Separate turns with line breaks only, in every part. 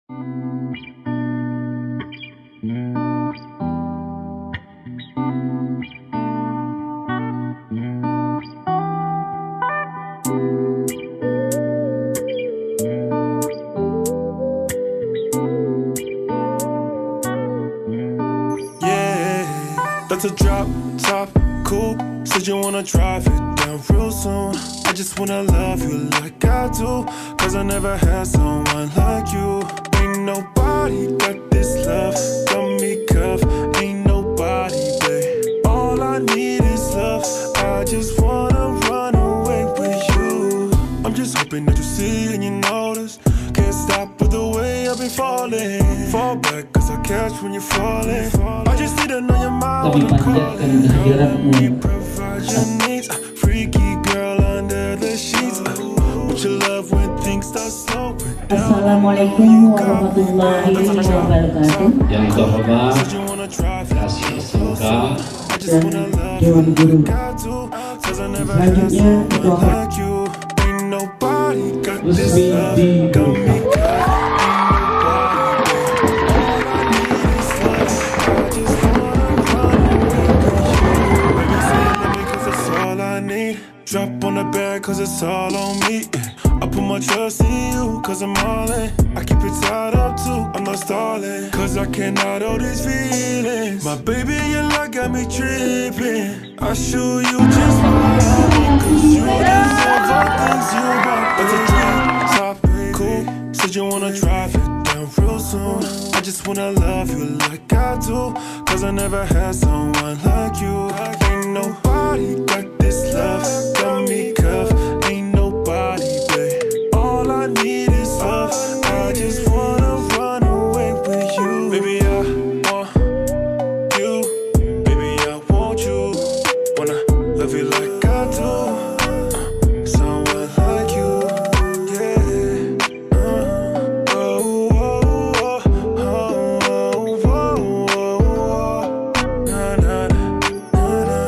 That's a drop top coupe. Said you wanna drive it down real soon. I just wanna love you like I do, cause I never had someone like you. Ain't nobody got this love, got me cuffed. Ain't nobody, babe. All I need is love. I just wanna run away with you. I'm just hoping that you see and you notice. Can't stop with the way I've been falling. Fall back cause I catch when you're falling. I just need to know your mind when I'm calling. Girl, me provide your needs. Freaky girl under the sheets. What you love when things start slowing down.
Assalamualaikum warahmatullahi wabarakatuh.
Yang terhormat Kasih Smekta
dan Dewan Guru. Selanjutnya Ketua
Drop on the bed cause it's all on me. I put my trust in you cause I'm all in. I keep it tied up too, I'm not stalling. Cause I cannot hold these feelings. My baby, your love got me tripping. I show you just what I need, cause you deserve all things you want. That's a drop top cool. Said you wanna drive it down real soon. I just wanna love you like I do, cause I never had someone like you. Ain't nobody got this love, got me cuffed. Ain't nobody, babe. All I need is love. I just wanna run away with you. Baby, I want you. Baby, I want you. Wanna love you like I do. Someone like you, yeah. Oh, oh, oh, oh, oh, oh. Na, na, na, na.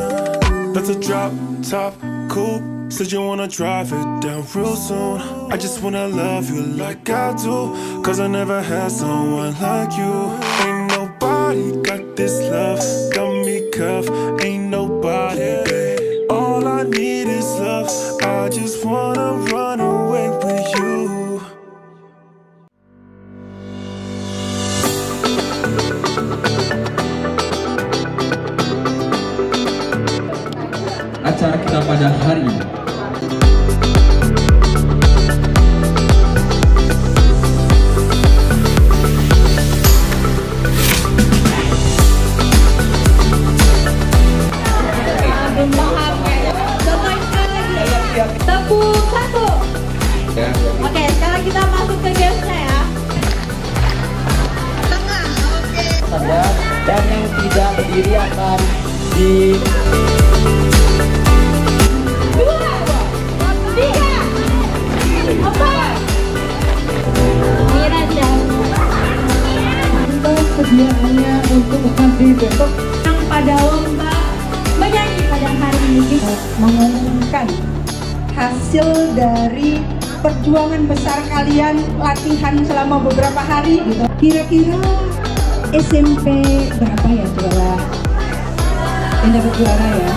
That's a drop top coupe. Said you wanna drive it down real soon. I just wanna love you like I do, cause I never had someone like you. Ain't nobody got this love, got me cuffed. Ain't nobody, babe. All I need is love. I just wanna run away with you.
acara kita pada hari ini.
Tepuk satu. Oke, sekarang kita masuk ke gamesnya ya. Tengah, oke.
Dan yang tidak berdiri akan di
2, 3, 4. Dirajat.
untuk sediaannya untuk nanti besok
Yang pada lomba menyanyi pada hari ini
mengumumkan hasil dari perjuangan besar kalian latihan selama beberapa hari gitu. Kira-kira SMP berapa ya juara? Yang dapat juara ya?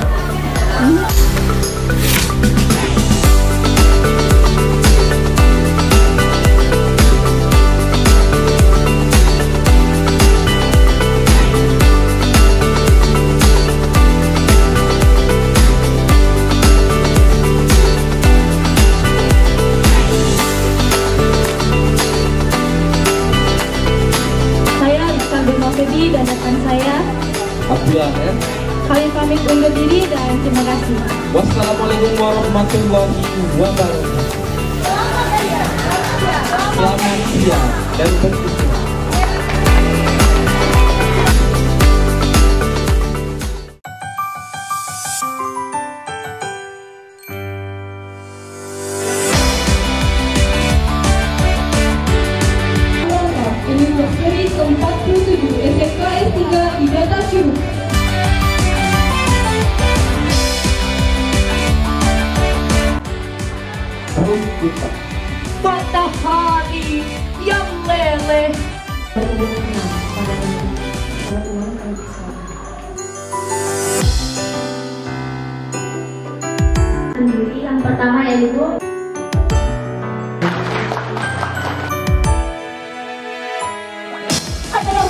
Dan rekan saya
Abdullah ya.
kami pamit undur diri dan terima kasih.
Wassalamualaikum warahmatullahi wabarakatuh. Selamat siang dan beristirahat.
Ini untuk seri ke-47 SMK S3 Idhata Curup. Matahari yang leleh Yang pertama yaitu adalah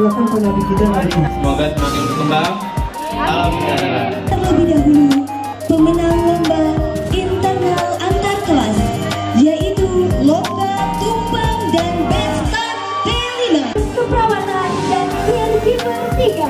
silakan penabi kita hari ini.
Semoga semakin berkembang. Salam sejahtera.
Terlebih dahulu, pemenang lomba internal antar kelas, yaitu lomba tumpang dan bestan P5.
keperawatan dan caregiver 3.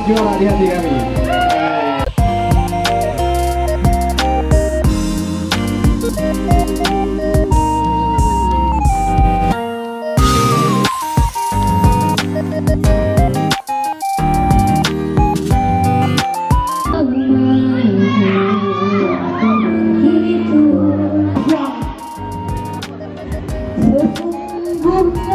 Juara di hati kami.
Sesungguhnya